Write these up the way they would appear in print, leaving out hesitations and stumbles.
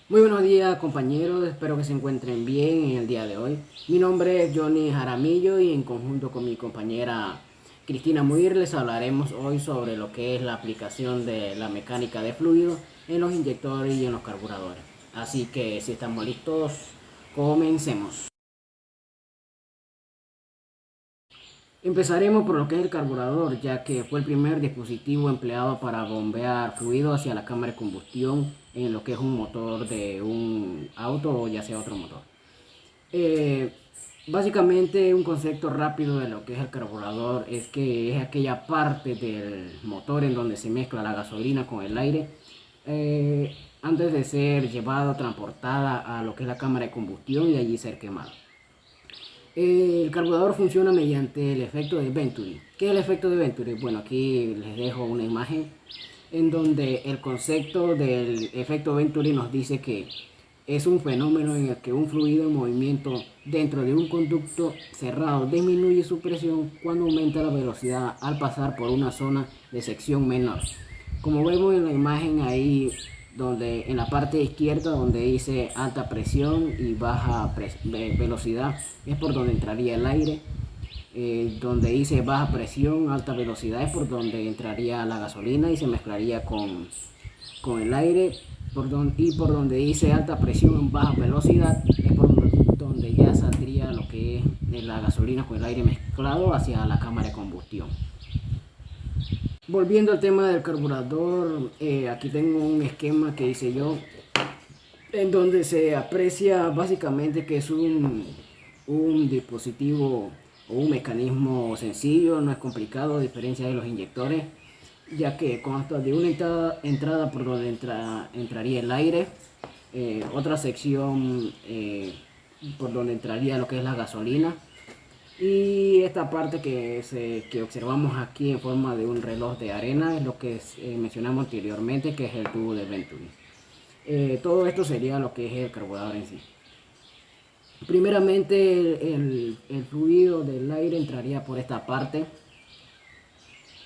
Muy buenos días compañeros, espero que se encuentren bien en el día de hoy. Mi nombre es Johnny Jaramillo y en conjunto con mi compañera Cristina Muir les hablaremos hoy sobre lo que es la aplicación de la mecánica de fluido en los inyectores y en los carburadores. Así que si estamos listos, comencemos. Empezaremos por lo que es el carburador, ya que fue el primer dispositivo empleado para bombear fluido hacia la cámara de combustión en lo que es un motor de un auto o ya sea otro motor. Eh, Básicamente un concepto rápido de lo que es el carburador es que es aquella parte del motor en donde se mezcla la gasolina con el aire antes de ser llevada o transportada a lo que es la cámara de combustión y allí ser quemado. El carburador funciona mediante el efecto de Venturi. ¿Qué es el efecto de Venturi? Bueno, aquí les dejo una imagen en donde el concepto del efecto Venturi nos dice que es un fenómeno en el que un fluido en movimiento dentro de un conducto cerrado disminuye su presión cuando aumenta la velocidad al pasar por una zona de sección menor. Como vemos en la imagen ahí, donde en la parte izquierda donde dice alta presión y baja velocidad, es por donde entraría el aire. Donde dice baja presión, alta velocidad, es por donde entraría la gasolina y se mezclaría con el aire. Y por donde dice alta presión, baja velocidad, es por donde ya saldría lo que es la gasolina con el aire mezclado hacia la cámara de combustión. Volviendo al tema del carburador, aquí tengo un esquema que hice yo, en donde se aprecia básicamente que es un dispositivo o un mecanismo sencillo, no es complicado a diferencia de los inyectores, ya que consta de una entrada por donde entraría el aire, otra sección por donde entraría lo que es la gasolina, y esta parte que observamos aquí en forma de un reloj de arena es lo que mencionamos anteriormente, que es el tubo de Venturi. Todo esto sería lo que es el carburador en sí. Primeramente el fluido del aire entraría por esta parte,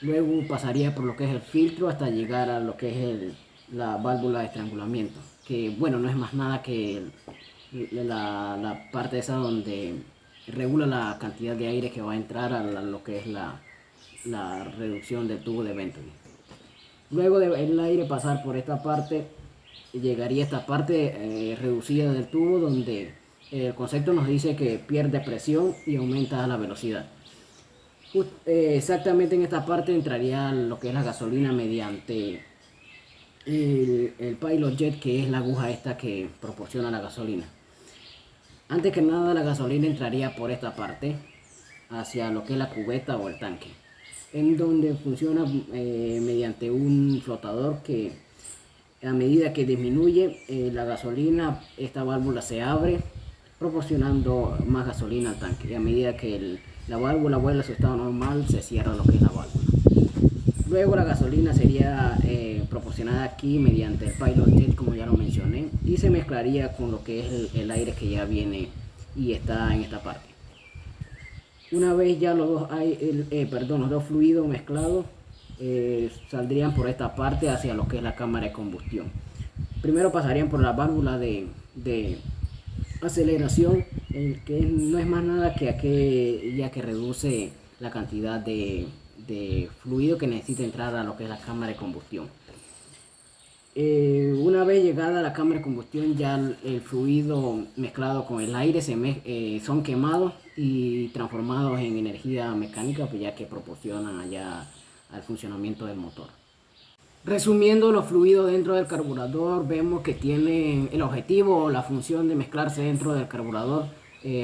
luego pasaría por lo que es el filtro hasta llegar a lo que es la válvula de estrangulamiento, que bueno, no es más nada que la parte esa donde regula la cantidad de aire que va a entrar a lo que es la reducción del tubo de Venturi. Luego del aire pasar por esta parte, llegaría a esta parte reducida del tubo donde el concepto nos dice que pierde presión y aumenta la velocidad. Exactamente en esta parte entraría lo que es la gasolina mediante el pilot jet, que es la aguja esta que proporciona la gasolina. Antes que nada, la gasolina entraría por esta parte hacia lo que es la cubeta o el tanque, en donde funciona mediante un flotador que a medida que disminuye la gasolina, esta válvula se abre, proporcionando más gasolina al tanque. Y a medida que la válvula vuelve a su estado normal, se cierra lo que es la válvula. Luego la gasolina sería proporcionada aquí mediante el pilot jet, como ya lo mencioné, y se mezclaría con lo que es el aire que ya viene y está en esta parte. Una vez ya los dos fluidos mezclados, saldrían por esta parte hacia lo que es la cámara de combustión. Primero pasarían por la válvula de aceleración, que no es más nada que aquella que reduce la cantidad de fluido que necesita entrar a lo que es la cámara de combustión. Una vez llegada a la cámara de combustión, ya el fluido mezclado con el aire son quemados y transformados en energía mecánica, pues ya que proporcionan allá al funcionamiento del motor. Resumiendo los fluidos dentro del carburador, vemos que tienen el objetivo o la función de mezclarse dentro del carburador.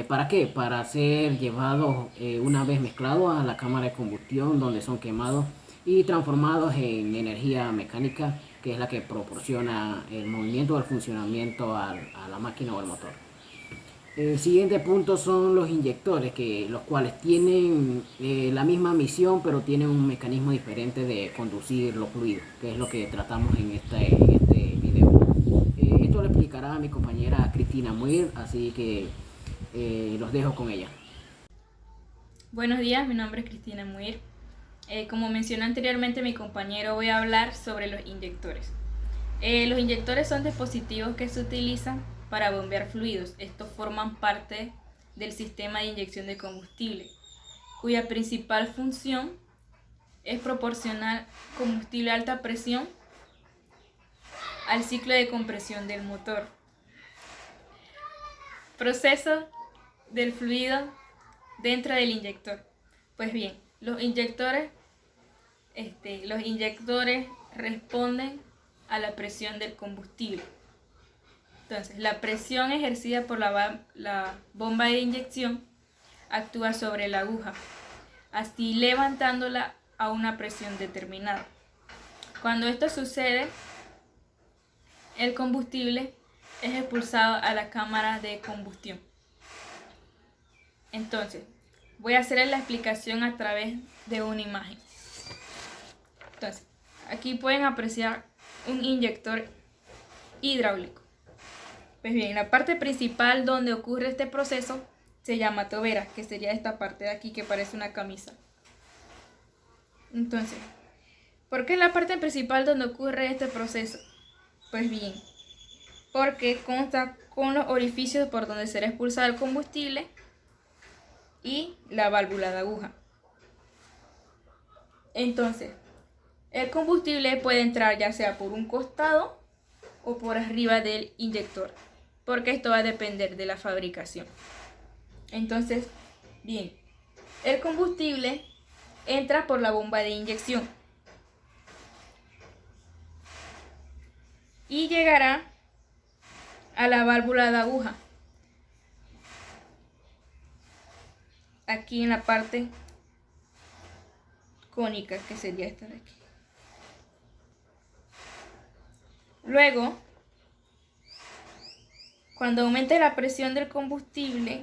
¿Para qué? Para ser llevados una vez mezclados a la cámara de combustión, donde son quemados y transformados en energía mecánica, que es la que proporciona el movimiento o el funcionamiento a la máquina o al motor. El siguiente punto son los inyectores, los cuales tienen la misma misión, pero tienen un mecanismo diferente de conducir los fluidos, que es lo que tratamos en este video. Esto lo explicará mi compañera Cristina Muir, así que los dejo con ella. Buenos días, mi nombre es Cristina Muir. Como mencionó anteriormente mi compañero, voy a hablar sobre los inyectores. Los inyectores son dispositivos que se utilizan para bombear fluidos. Estos forman parte del sistema de inyección de combustible, cuya principal función es proporcionar combustible a alta presión al ciclo de compresión del motor. Proceso del fluido dentro del inyector. Pues bien, los inyectores responden a la presión del combustible. Entonces, la presión ejercida por la bomba de inyección actúa sobre la aguja, así levantándola a una presión determinada. Cuando esto sucede, el combustible es expulsado a la cámara de combustión. Entonces, voy a hacer la explicación a través de una imagen. Entonces, aquí pueden apreciar un inyector hidráulico. Pues bien, la parte principal donde ocurre este proceso se llama tobera, que sería esta parte de aquí que parece una camisa. Entonces, ¿por qué es la parte principal donde ocurre este proceso? Pues bien, porque consta con los orificios por donde será expulsado el combustible y la válvula de aguja. Entonces, el combustible puede entrar ya sea por un costado o por arriba del inyector, porque esto va a depender de la fabricación. Entonces, bien, el combustible entra por la bomba de inyección y llegará a la válvula de aguja, aquí en la parte cónica, que sería esta de aquí. Luego, cuando aumente la presión del combustible,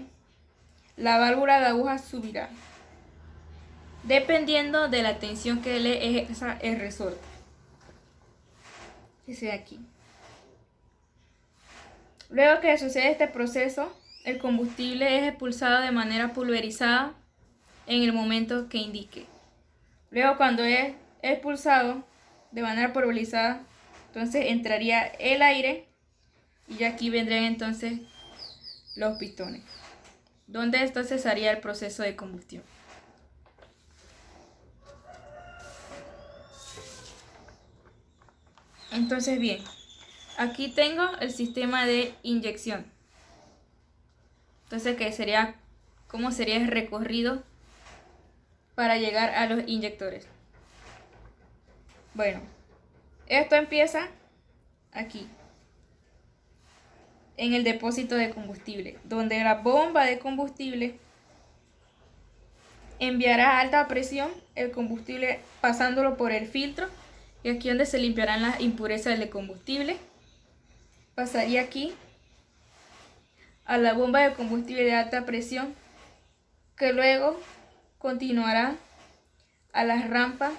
la válvula de aguja subirá, dependiendo de la tensión que le ejerza el resorte, que sea aquí. Luego que sucede este proceso, el combustible es expulsado de manera pulverizada en el momento que indique. Luego, cuando es expulsado de manera pulverizada, entonces entraría el aire y aquí vendrían entonces los pistones, donde entonces haría el proceso de combustión. Entonces, bien, aquí tengo el sistema de inyección. Entonces, ¿cómo sería el recorrido para llegar a los inyectores? Bueno, esto empieza aquí, en el depósito de combustible, donde la bomba de combustible enviará a alta presión el combustible pasándolo por el filtro, y aquí donde se limpiarán las impurezas del combustible. Pasaría aquí a la bomba de combustible de alta presión, que luego continuará a la rampa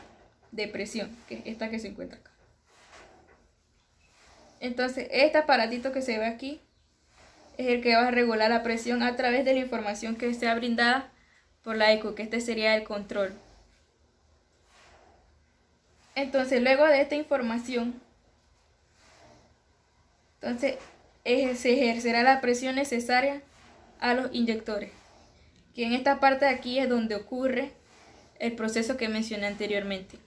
de presión, que es esta que se encuentra acá. Entonces, este aparatito que se ve aquí es el que va a regular la presión a través de la información que sea brindada por la eco, que este sería el control. Entonces, luego de esta información, entonces se ejercerá la presión necesaria a los inyectores, que en esta parte de aquí es donde ocurre el proceso que mencioné anteriormente.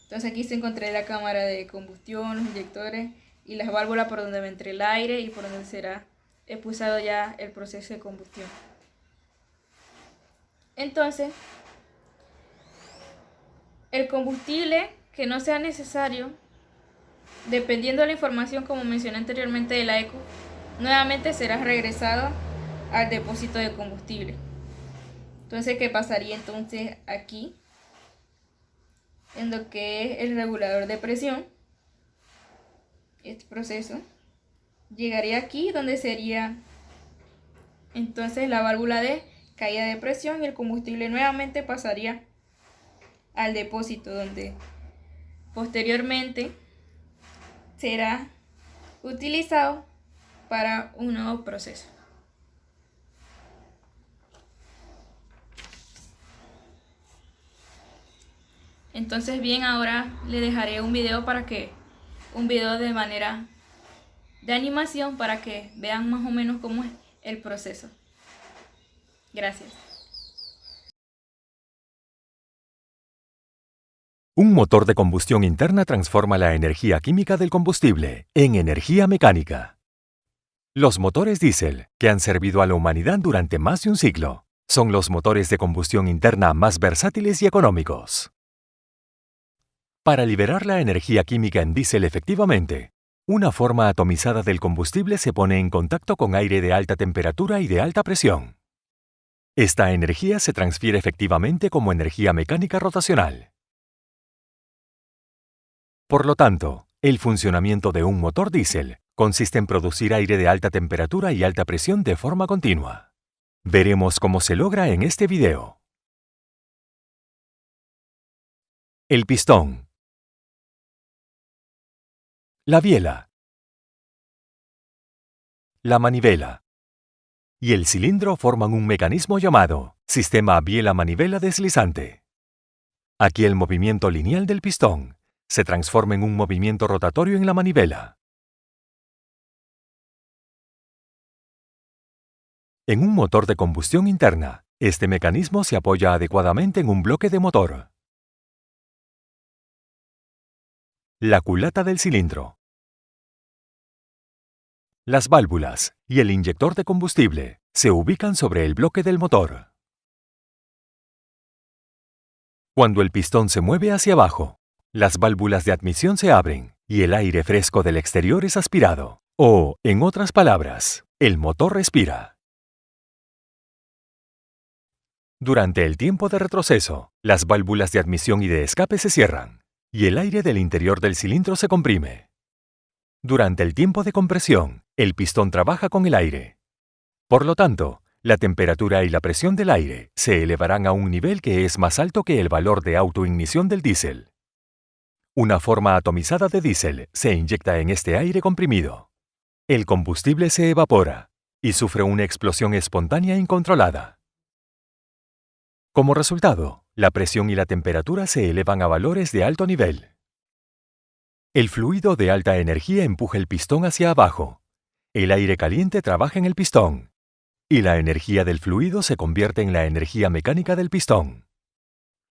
Entonces aquí se encontrará la cámara de combustión, los inyectores y las válvulas por donde entre el aire y por donde será expulsado ya el proceso de combustión. Entonces, el combustible que no sea necesario, dependiendo de la información como mencioné anteriormente de la eco, nuevamente será regresado al depósito de combustible. Entonces, ¿qué pasaría entonces aquí? En lo que es el regulador de presión, este proceso llegaría aquí, donde sería entonces la válvula de caída de presión, y el combustible nuevamente pasaría al depósito, donde posteriormente será utilizado para un nuevo proceso. Entonces bien, ahora le dejaré un video de manera de animación para que vean más o menos cómo es el proceso. Gracias. Un motor de combustión interna transforma la energía química del combustible en energía mecánica. Los motores diésel, que han servido a la humanidad durante más de un siglo, son los motores de combustión interna más versátiles y económicos. Para liberar la energía química en diésel efectivamente, una forma atomizada del combustible se pone en contacto con aire de alta temperatura y de alta presión. Esta energía se transfiere efectivamente como energía mecánica rotacional. Por lo tanto, el funcionamiento de un motor diésel consiste en producir aire de alta temperatura y alta presión de forma continua. Veremos cómo se logra en este video. El pistón, la biela, la manivela y el cilindro forman un mecanismo llamado sistema biela-manivela deslizante. Aquí el movimiento lineal del pistón se transforma en un movimiento rotatorio en la manivela. En un motor de combustión interna, este mecanismo se apoya adecuadamente en un bloque de motor. La culata del cilindro, las válvulas y el inyector de combustible se ubican sobre el bloque del motor. Cuando el pistón se mueve hacia abajo, las válvulas de admisión se abren y el aire fresco del exterior es aspirado, o, en otras palabras, el motor respira. Durante el tiempo de retroceso, las válvulas de admisión y de escape se cierran, y el aire del interior del cilindro se comprime. Durante el tiempo de compresión, el pistón trabaja con el aire. Por lo tanto, la temperatura y la presión del aire se elevarán a un nivel que es más alto que el valor de autoignición del diésel. Una forma atomizada de diésel se inyecta en este aire comprimido. El combustible se evapora y sufre una explosión espontánea incontrolada. Como resultado, la presión y la temperatura se elevan a valores de alto nivel. El fluido de alta energía empuja el pistón hacia abajo. El aire caliente trabaja en el pistón, y la energía del fluido se convierte en la energía mecánica del pistón.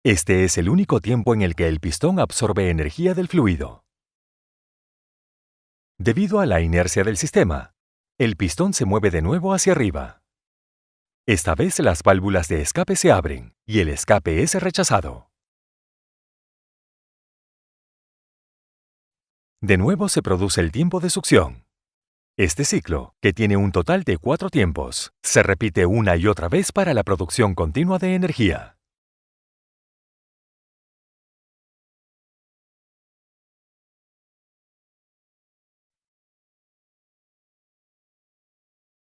Este es el único tiempo en el que el pistón absorbe energía del fluido. Debido a la inercia del sistema, el pistón se mueve de nuevo hacia arriba. Esta vez las válvulas de escape se abren y el escape es rechazado. De nuevo se produce el tiempo de succión. Este ciclo, que tiene un total de 4 tiempos, se repite una y otra vez para la producción continua de energía.